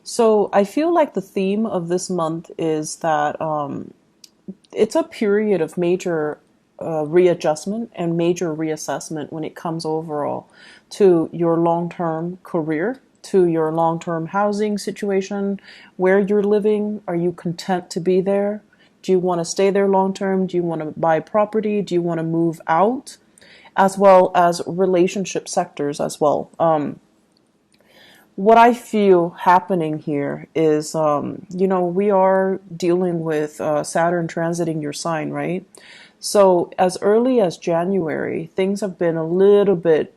So I feel like the theme of this month is that it's a period of major readjustment and major reassessment when it comes overall to your long-term career, to your long-term housing situation, where you're living. Are you content to be there? Do you want to stay there long term? Do you want to buy property? Do you want to move out? As well as relationship sectors as well. What I feel happening here is, we are dealing with Saturn transiting your sign, right? So as early as January, things have been a little bit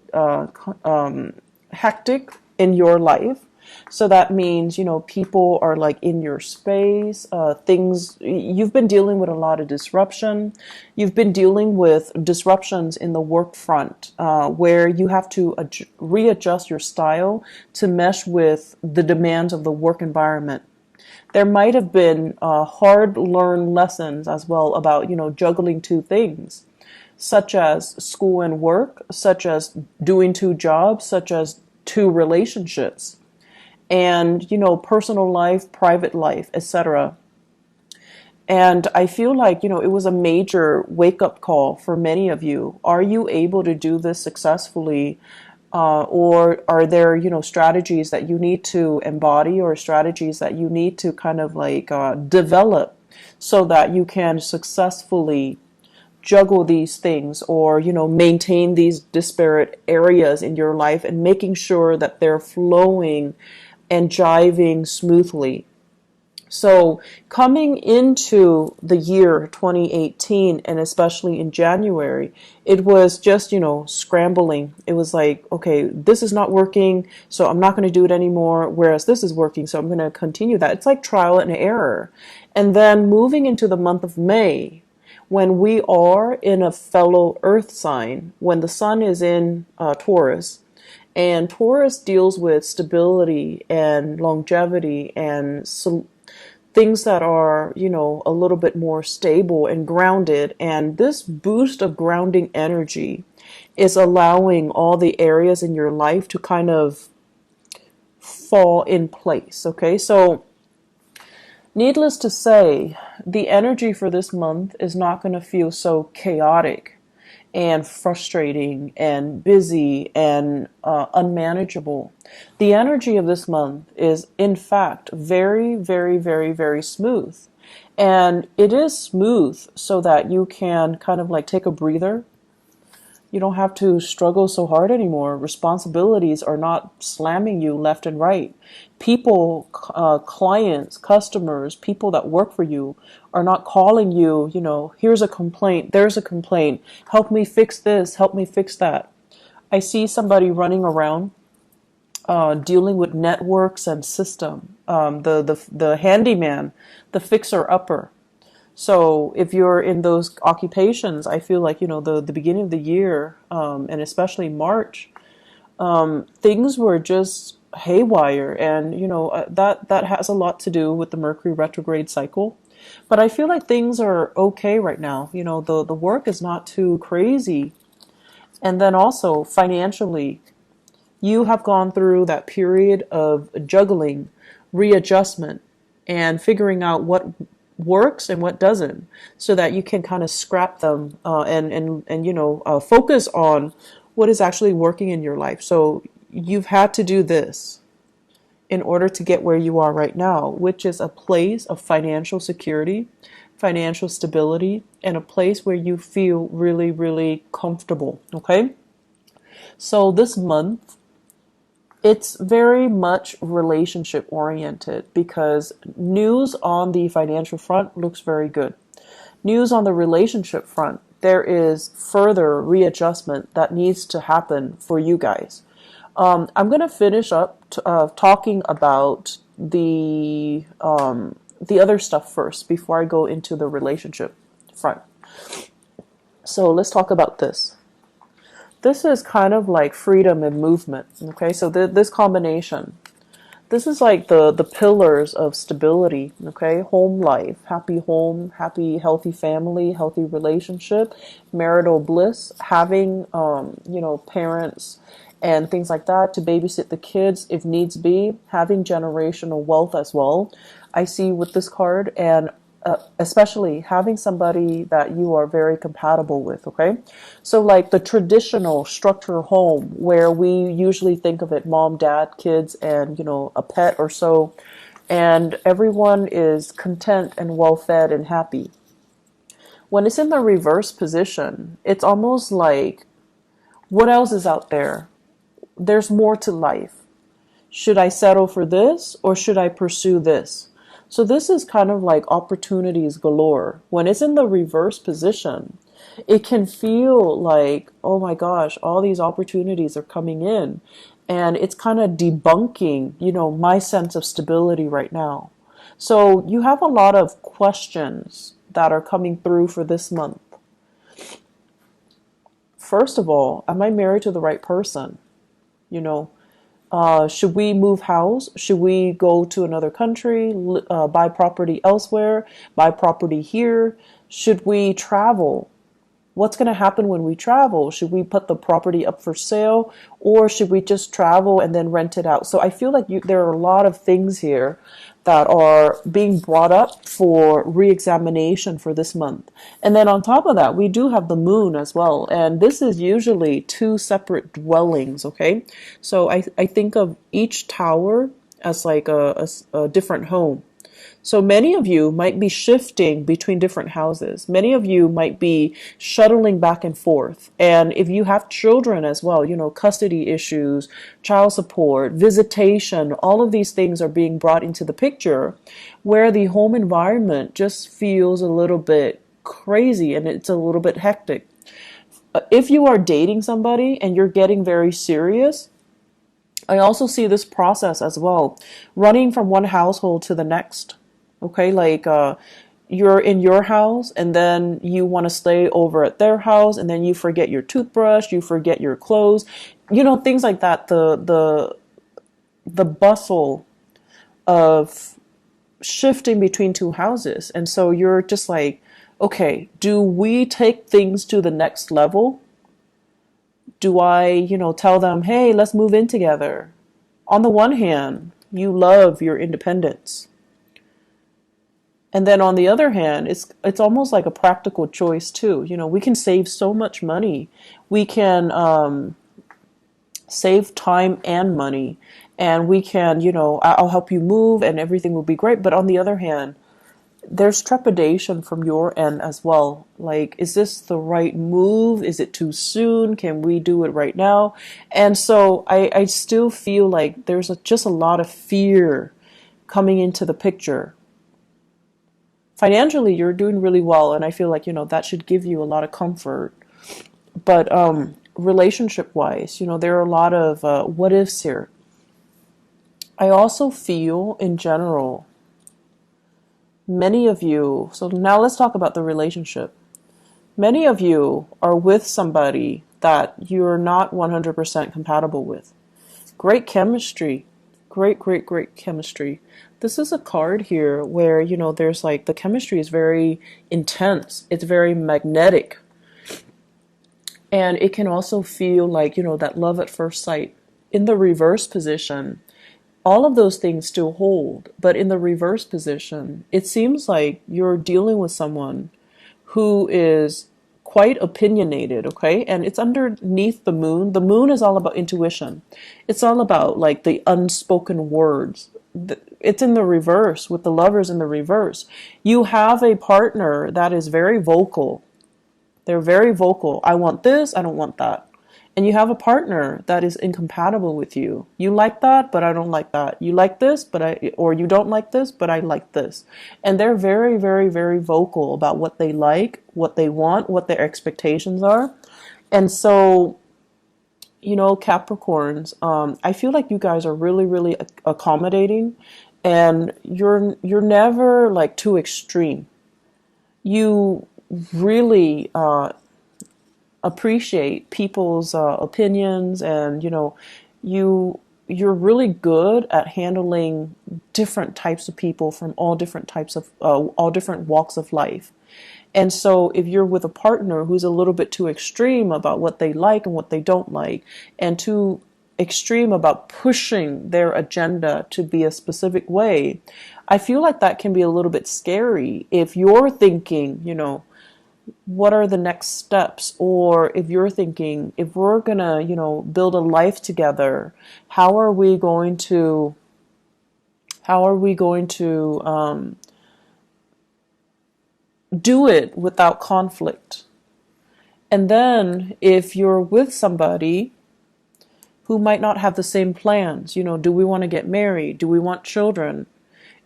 hectic in your life. So that means, people are like in your space, you've been dealing with a lot of disruption. You've been dealing with disruptions in the work front, where you have to readjust your style to mesh with the demands of the work environment. There might have been hard learned lessons as well about, juggling two things, such as school and work, such as doing two jobs, such as two relationships, and personal life, private life, etc. And I feel like it was a major wake up call for many of you. Are you able to do this successfully, or are there strategies that you need to embody, or strategies that you need to kind of like develop so that you can successfully juggle these things, or maintain these disparate areas in your life and making sure that they're flowing and jiving smoothly. So coming into the year 2018, and especially in January, it was just, scrambling. It was like, okay, this is not working, so I'm not going to do it anymore, whereas this is working, so I'm going to continue that. It's like trial and error. And then moving into the month of May, when we are in a fellow earth sign, when the sun is in Taurus, and Taurus deals with stability and longevity and things that are, a little bit more stable and grounded. And this boost of grounding energy is allowing all the areas in your life to kind of fall in place. Okay, so needless to say, the energy for this month is not going to feel so chaotic and frustrating and busy and unmanageable. The energy of this month is, in fact, very, very, very, very smooth. And it is smooth so that you can kind of like take a breather. You don't have to struggle so hard anymore. Responsibilities are not slamming you left and right. People, clients, customers, people that work for you are not calling you, here's a complaint, there's a complaint, help me fix this, help me fix that. I see somebody running around dealing with networks and system, the handyman, the fixer-upper. So if you're in those occupations, I feel like, the beginning of the year, and especially March, things were just haywire. And, that has a lot to do with the Mercury retrograde cycle. But I feel like things are okay right now. The work is not too crazy. And then also financially, you have gone through that period of juggling, readjustment, and figuring out what works and what doesn't, so that you can kind of scrap them, and focus on what is actually working in your life. So you've had to do this in order to get where you are right now, which is a place of financial security, financial stability, and a place where you feel really, really comfortable. Okay, so this month, it's very much relationship oriented, because news on the financial front looks very good. News on the relationship front, there is further readjustment that needs to happen for you guys. I'm going to finish up talking about the other stuff first before I go into the relationship front. So let's talk about this. This is kind of like freedom and movement. Okay, so this combination. This is like the pillars of stability, okay? Home life, happy home, happy, healthy family, healthy relationship, marital bliss, having, parents and things like that to babysit the kids if needs be, having generational wealth as well. I see with this card, and especially having somebody that you are very compatible with, okay? So like the traditional structure home where we usually think of it mom, dad, kids, and a pet or so, and everyone is content and well fed and happy. When it's in the reverse position, it's almost like, what else is out there? There's more to life. Should I settle for this or should I pursue this? So this is kind of like opportunities galore. When it's in the reverse position, it can feel like, oh my gosh, all these opportunities are coming in. And it's kind of debunking, my sense of stability right now. So you have a lot of questions that are coming through for this month. First of all, am I married to the right person? Should we move house? Should we go to another country, buy property elsewhere, buy property here? Should we travel? What's going to happen when we travel? Should we put the property up for sale, or should we just travel and then rent it out? So I feel like there are a lot of things here that are being brought up for re-examination for this month. And then on top of that, we do have the moon as well. And this is usually two separate dwellings, okay? So I think of each tower as like a different home. So many of you might be shifting between different houses. Many of you might be shuttling back and forth. And if you have children as well, custody issues, child support, visitation, all of these things are being brought into the picture where the home environment just feels a little bit crazy and it's a little bit hectic. If you are dating somebody and you're getting very serious, I also see this process as well, running from one household to the next. Okay, like you're in your house and then you want to stay over at their house and then you forget your toothbrush, you forget your clothes, things like that. The bustle of shifting between two houses. And so you're just like, okay, do we take things to the next level? Do I, tell them, hey, let's move in together? On the one hand, you love your independence. And then on the other hand, it's almost like a practical choice too. We can save so much money. We can save time and money. And we can, I'll help you move and everything will be great. But on the other hand, there's trepidation from your end as well. Like, is this the right move? Is it too soon? Can we do it right now? And so I still feel like there's just a lot of fear coming into the picture. Financially, you're doing really well, and I feel like, that should give you a lot of comfort. But relationship-wise, there are a lot of what ifs here. I also feel, in general, many of you, so now let's talk about the relationship. Many of you are with somebody that you're not 100% compatible with. Great chemistry. Great chemistry. This is a card here where, there's like the chemistry is very intense. It's very magnetic. And it can also feel like, that love at first sight. In the reverse position, all of those things still hold. But in the reverse position, it seems like you're dealing with someone who is quite opinionated, okay? And it's underneath the moon. The moon is all about intuition. It's all about like the unspoken words. It's in the reverse with the lovers in the reverse. You have a partner that is very vocal. They're very vocal. I want this, I don't want that. And you have a partner that is incompatible with you. You like that, but I don't like that. You like this, or you don't like this, but I like this. And they're very, very, very vocal about what they like, what they want, what their expectations are. And so, Capricorns, I feel like you guys are really, really accommodating, and you're never like too extreme. You really appreciate people's opinions, and you you're really good at handling different types of people from all different types of all different walks of life. And so if you're with a partner who's a little bit too extreme about what they like and what they don't like, and too extreme about pushing their agenda to be a specific way, I feel like that can be a little bit scary if you're thinking, what are the next steps? Or if you're thinking, if we're gonna, build a life together, how are we going to do it without conflict? And then if you're with somebody who might not have the same plans, do we want to get married? Do we want children?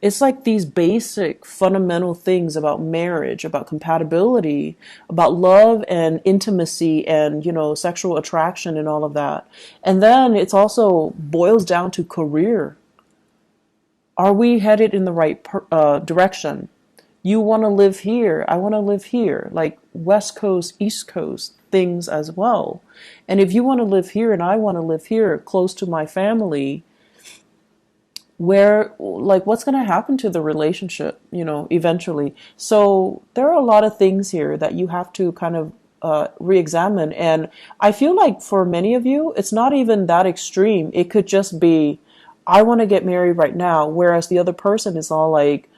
It's like these basic fundamental things about marriage, about compatibility, about love and intimacy and, sexual attraction and all of that. And then it's also boils down to career. Are we headed in the right direction? You want to live here. I want to live here, like West Coast, East Coast things as well. And if you want to live here and I want to live here close to my family, what's going to happen to the relationship, eventually? So there are a lot of things here that you have to kind of re-examine. And I feel like for many of you, it's not even that extreme. It could just be, I want to get married right now. Whereas the other person is all like,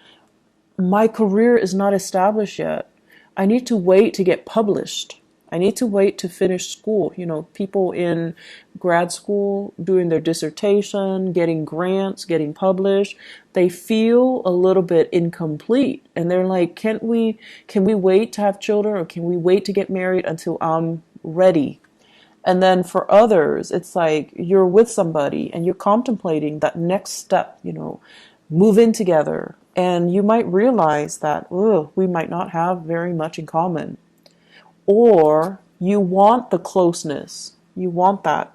my career is not established yet. I need to wait to get published. I need to wait to finish school. People in grad school doing their dissertation, getting grants, getting published, they feel a little bit incomplete. And they're like, can we wait to have children, or can we wait to get married until I'm ready? And then for others, it's like you're with somebody and you're contemplating that next step, move in together. And you might realize that we might not have very much in common. Or you want the closeness. You want that.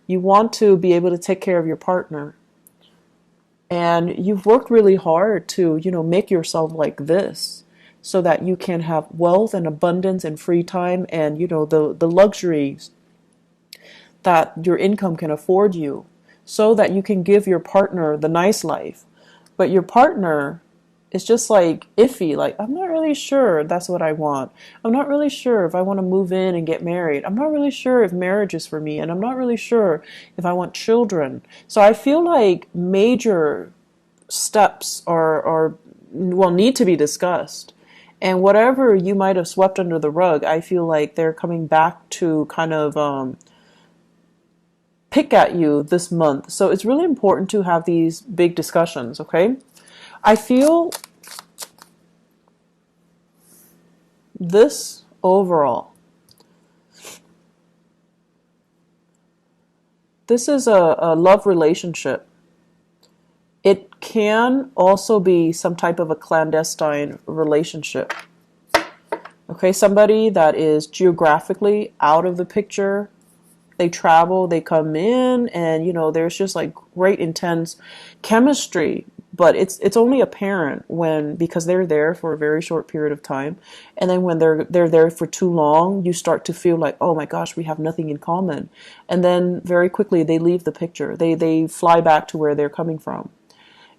You want to be able to take care of your partner. And you've worked really hard to, make yourself like this so that you can have wealth and abundance and free time and, the luxuries that your income can afford you, so that you can give your partner the nice life. But your partner is just like iffy, like, I'm not really sure that's what I want. I'm not really sure if I want to move in and get married. I'm not really sure if marriage is for me, and I'm not really sure if I want children. So I feel like major steps need to be discussed. And whatever you might have swept under the rug, I feel like they're coming back to kind of pick at you this month. So it's really important to have these big discussions, okay? I feel this overall. This is a love relationship. It can also be some type of a clandestine relationship. Okay, somebody that is geographically out of the picture. They travel, they come in, and there's just like great intense chemistry. But it's only apparent because they're there for a very short period of time, and then when they're there for too long, you start to feel like, oh my gosh, we have nothing in common, and then very quickly they leave the picture. They fly back to where they're coming from,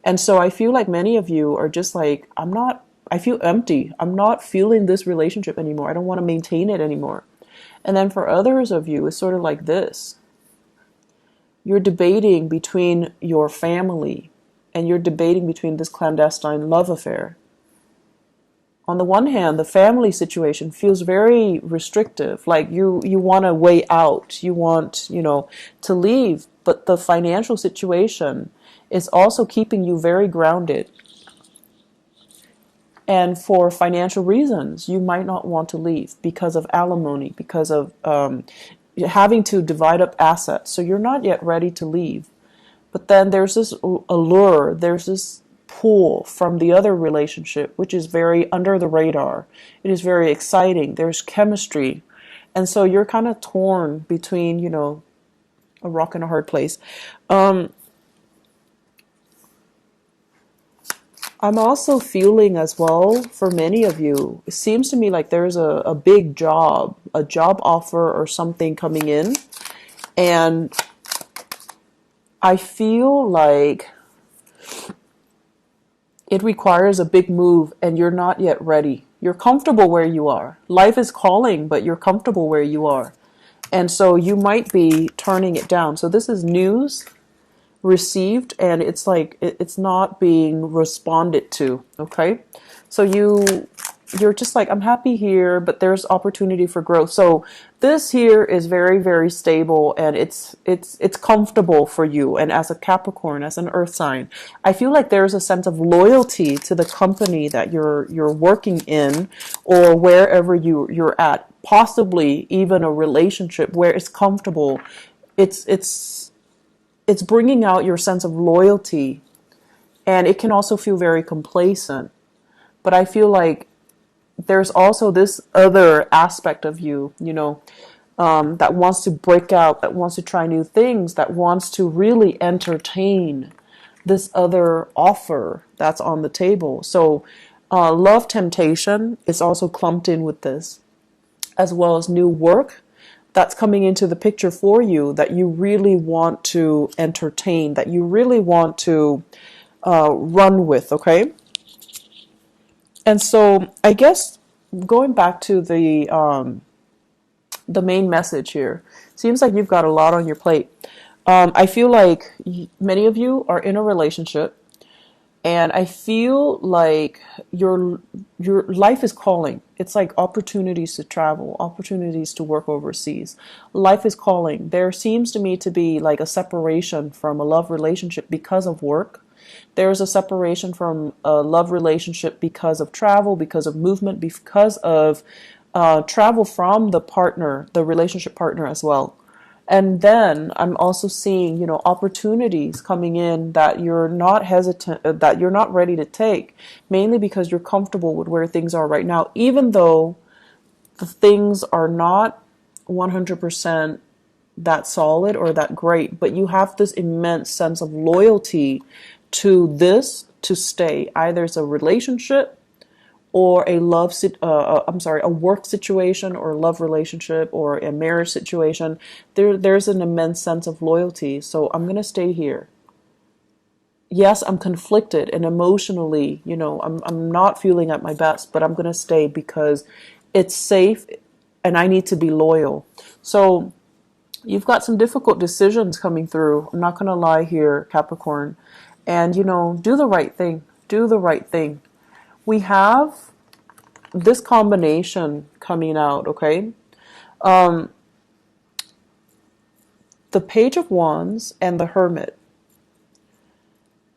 and so I feel like many of you are just like, I feel empty. I'm not feeling this relationship anymore. I don't want to maintain it anymore. And then for others of you, it's sort of like this. You're debating between your family, and you're debating between this clandestine love affair. On the one hand, the family situation feels very restrictive, like you want a way out, you want, to leave, but the financial situation is also keeping you very grounded. And for financial reasons, you might not want to leave because of alimony, because of having to divide up assets. So you're not yet ready to leave. But then there's this allure, there's this pull from the other relationship, which is very under the radar. It is very exciting. There's chemistry. And so you're kind of torn between, a rock and a hard place. I'm also feeling as well, for many of you, it seems to me like there's a big job, a job offer or something coming in. And I feel like it requires a big move and you're not yet ready. You're comfortable where you are. Life is calling, but you're comfortable where you are. And so you might be turning it down. So this is news received, and it's like it's not being responded to. Okay, so you're just like, I'm happy here, but there's opportunity for growth. So this here is very, very stable, and it's comfortable for you. And as a Capricorn, as an earth sign, I feel like there's a sense of loyalty to the company that you're working in, or wherever you're at, possibly even a relationship where it's comfortable. It's bringing out your sense of loyalty, and it can also feel very complacent. But I feel like there's also this other aspect of you, that wants to break out, that wants to try new things, that wants to really entertain this other offer that's on the table. So love temptation is also clumped in with this, as well as new work that's coming into the picture for you that you really want to entertain, that you really want to run with, okay? And so I guess going back to the main message here, seems like you've got a lot on your plate. I feel like many of you are in a relationship, and I feel like your life is calling. It's like opportunities to travel, opportunities to work overseas. Life is calling. There seems to me to be like a separation from a love relationship because of work. There's a separation from a love relationship because of travel, because of movement, because of travel from the partner, the relationship partner as well. And then I'm also seeing, opportunities coming in that you're not hesitant, that you're not ready to take, mainly because you're comfortable with where things are right now, even though the things are not 100% that solid or that great, but you have this immense sense of loyalty to this to stay. Either it's a relationship or a a work situation or a love relationship or a marriage situation. There's an immense sense of loyalty. So I'm going to stay here. Yes, I'm conflicted and emotionally, I'm not feeling at my best, but I'm going to stay because it's safe and I need to be loyal. So you've got some difficult decisions coming through. I'm not going to lie here, Capricorn. And, do the right thing. Do the right thing. We have this combination coming out, okay? The Page of Wands and the Hermit.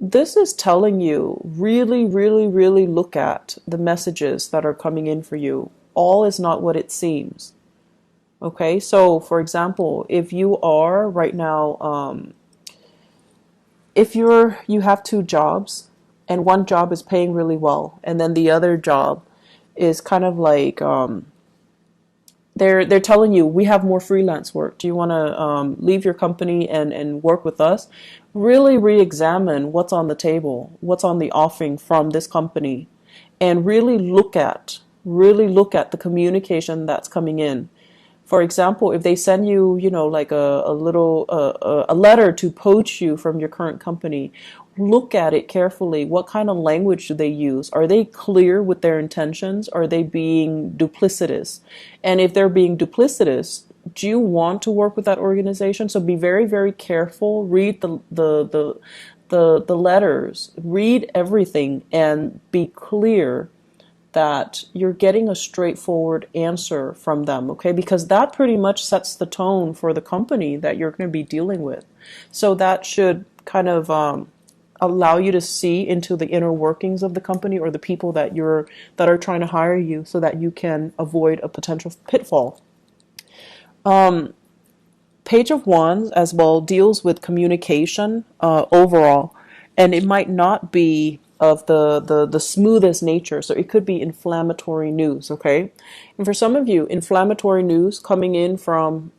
This is telling you really, really, really look at the messages that are coming in for you. All is not what it seems. Okay, so for example, if you are right now, if you have two jobs and one job is paying really well, and then the other job is kind of like they're telling you, we have more freelance work. Do you want to leave your company and work with us? Really re-examine what's on the table, what's on the offering from this company, and really look at the communication that's coming in. For example, if they send you, like a little a letter to poach you from your current company, look at it carefully. What kind of language do they use? Are they clear with their intentions? Are they being duplicitous? And if they're being duplicitous, do you want to work with that organization? So be very, very careful. Read the letters. Read everything and be clear that you're getting a straightforward answer from them, okay? Because that pretty much sets the tone for the company that you're going to be dealing with. So that should kind of allow you to see into the inner workings of the company or the people that are trying to hire you, so that you can avoid a potential pitfall. Page of Wands as well deals with communication overall, and it might not be of the smoothest nature. So it could be inflammatory news, okay? And for some of you, inflammatory news coming in from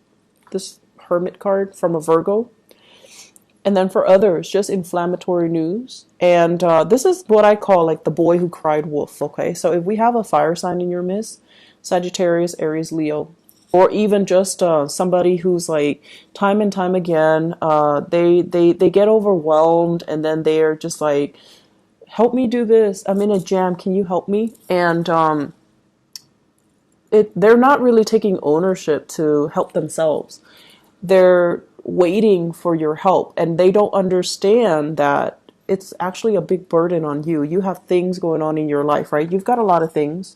this Hermit card from a Virgo. And then for others, just inflammatory news. And this is what I call like the boy who cried wolf, okay? So if we have a fire sign in your midst, Sagittarius, Aries, Leo, or even just somebody who's like time and time again, they get overwhelmed, and then they're just like, help me do this, I'm in a jam, can you help me? And they're not really taking ownership to help themselves. They're waiting for your help, and they don't understand that it's actually a big burden on you. You have things going on in your life, right? You've got a lot of things.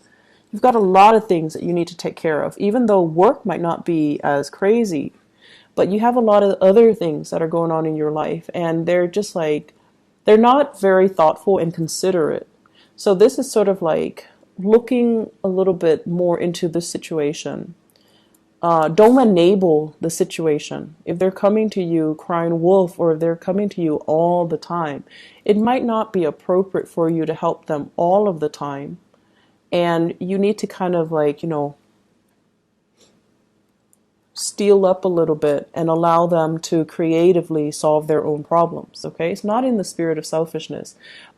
You've got a lot of things that you need to take care of, even though work might not be as crazy, but you have a lot of other things that are going on in your life, and they're just like, they're not very thoughtful and considerate. So this is sort of like looking a little bit more into the situation. Don't enable the situation. If they're coming to you crying wolf, or if they're coming to you all the time, it might not be appropriate for you to help them all of the time. And you need to kind of like, steal up a little bit and allow them to creatively solve their own problems. Okay, it's not in the spirit of selfishness,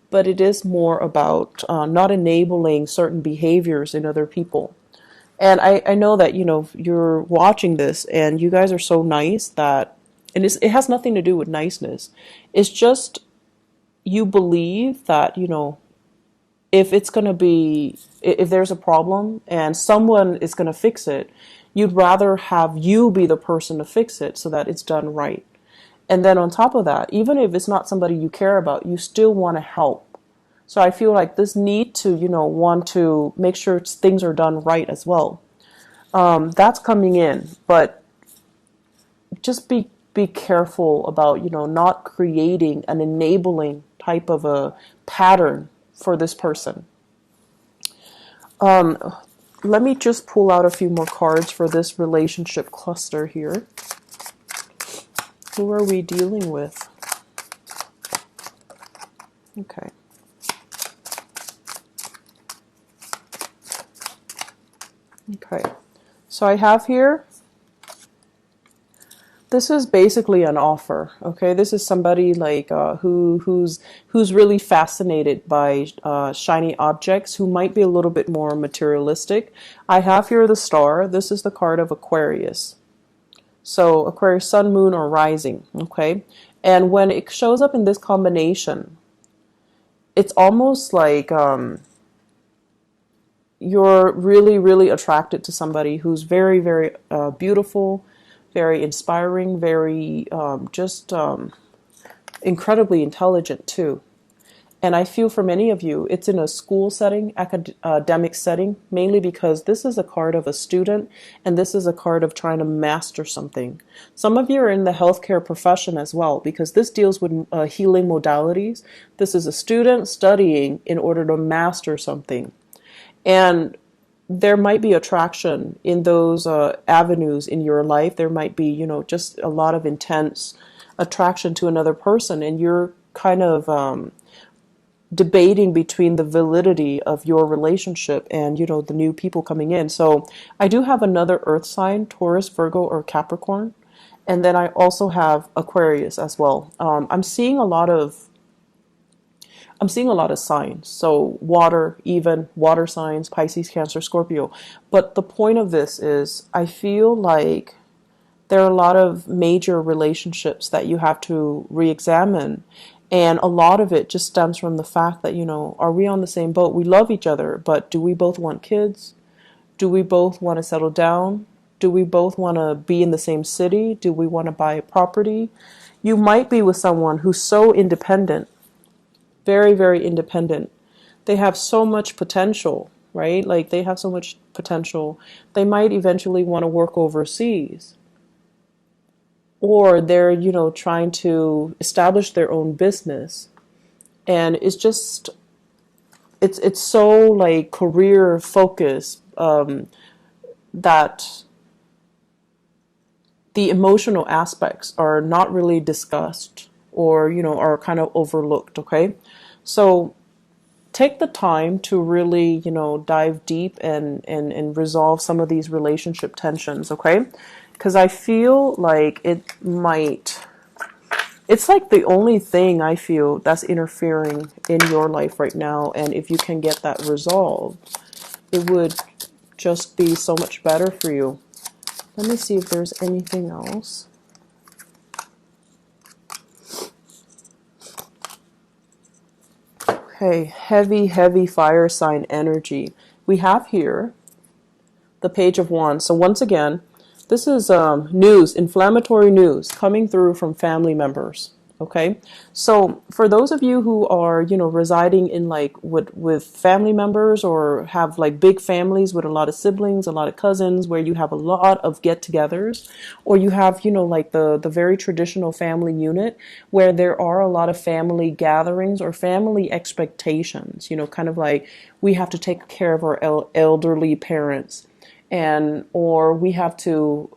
but it is more about not enabling certain behaviors in other people. And I know that, you're watching this and you guys are so nice that, and it has nothing to do with niceness. It's just, you believe that, if it's going to be, if there's a problem and someone is going to fix it, you'd rather have you be the person to fix it so that it's done right. And then on top of that, even if it's not somebody you care about, you still want to help. So I feel like this need to, want to make sure things are done right as well. That's coming in, but just be careful about, not creating an enabling type of a pattern for this person. Let me just pull out a few more cards for this relationship cluster here. Who are we dealing with? Okay. Okay. So I have here, this is basically an offer. Okay, this is somebody like who's really fascinated by shiny objects, who might be a little bit more materialistic. I have here the star. This is the card of Aquarius. So Aquarius, sun, moon, or rising. Okay, and when it shows up in this combination, it's almost like you're really, really attracted to somebody who's very, very beautiful, very inspiring, very incredibly intelligent too. And I feel for many of you, it's in a school setting, academic setting, mainly because this is a card of a student, and this is a card of trying to master something. Some of you are in the healthcare profession as well, because this deals with healing modalities. This is a student studying in order to master something. And there might be attraction in those avenues in your life. There might be, just a lot of intense attraction to another person, and you're kind of debating between the validity of your relationship and, the new people coming in. So I do have another earth sign, Taurus, Virgo, or Capricorn. And then I also have Aquarius as well. I'm seeing a lot of signs. So water, even water signs, Pisces, Cancer, Scorpio. But the point of this is, I feel like there are a lot of major relationships that you have to re-examine. And a lot of it just stems from the fact that, are we on the same boat? We love each other, but do we both want kids? Do we both want to settle down? Do we both want to be in the same city? Do we want to buy a property? You might be with someone who's so independent, very, very independent. They have so much potential, right? Like, they have so much potential. They might eventually want to work overseas. Or they're, trying to establish their own business. And it's just, it's so like career focused that the emotional aspects are not really discussed, or, are kind of overlooked, okay? So take the time to really, dive deep and resolve some of these relationship tensions, okay? Because I feel like it's like the only thing I feel that's interfering in your life right now. And if you can get that resolved, it would just be so much better for you. Let me see if there's anything else. Okay, heavy, heavy fire sign energy. We have here the Page of Wands. So once again, this is news, inflammatory news coming through from family members. Okay, so for those of you who are, residing in like with family members, or have like big families with a lot of siblings, a lot of cousins, where you have a lot of get-togethers, or you have, like the very traditional family unit where there are a lot of family gatherings or family expectations, kind of like we have to take care of our elderly parents, and or we have to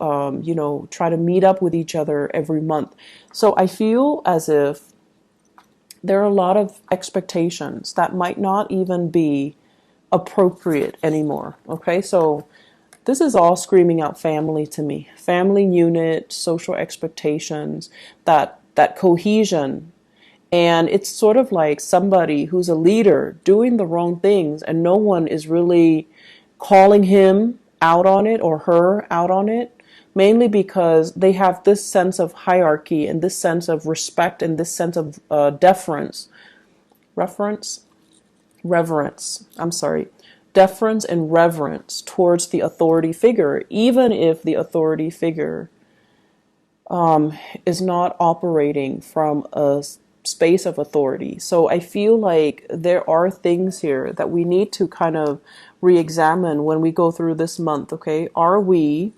try to meet up with each other every month. So I feel as if there are a lot of expectations that might not even be appropriate anymore. Okay, so this is all screaming out family to me. Family unit, social expectations, that cohesion. And it's sort of like somebody who's a leader doing the wrong things, and no one is really calling him out on it or her out on it, mainly because they have this sense of hierarchy and this sense of respect and this sense of deference and reverence towards the authority figure, even if the authority figure is not operating from a space of authority. So I feel like there are things here that we need to kind of re-examine when we go through this month. Okay, are we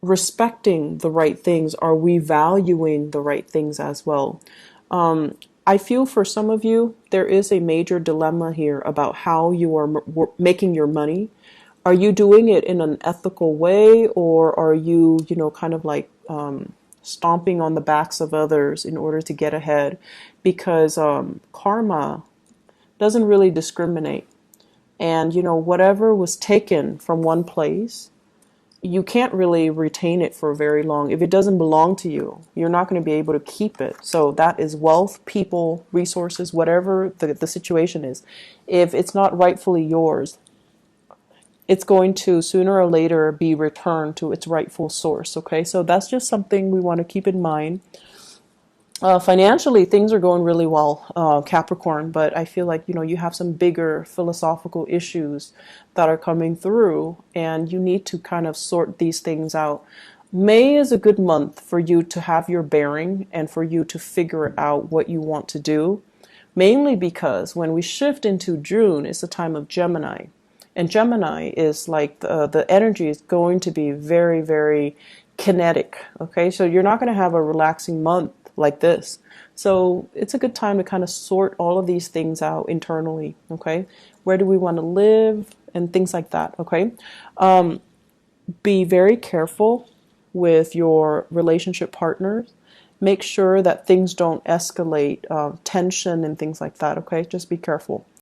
respecting the right things? Are we valuing the right things as well? I feel for some of you, there is a major dilemma here about how you are making your money. Are you doing it in an ethical way, or are you, kind of like stomping on the backs of others in order to get ahead? Because karma doesn't really discriminate. And, whatever was taken from one place, you can't really retain it for very long. If it doesn't belong to you, you're not going to be able to keep it. So that is wealth, people, resources, whatever the situation is. If it's not rightfully yours, it's going to sooner or later be returned to its rightful source. Okay, so that's just something we want to keep in mind. Financially, things are going really well, Capricorn, but I feel like, you have some bigger philosophical issues that are coming through, and you need to kind of sort these things out. May is a good month for you to have your bearing and for you to figure out what you want to do, mainly because when we shift into June, it's the time of Gemini. And Gemini is like the energy is going to be very, very kinetic. Okay, so you're not going to have a relaxing month like this. So it's a good time to kind of sort all of these things out internally. Okay, where do we want to live and things like that. Okay, be very careful with your relationship partners. Make sure that things don't escalate, tension and things like that. Okay, just be careful.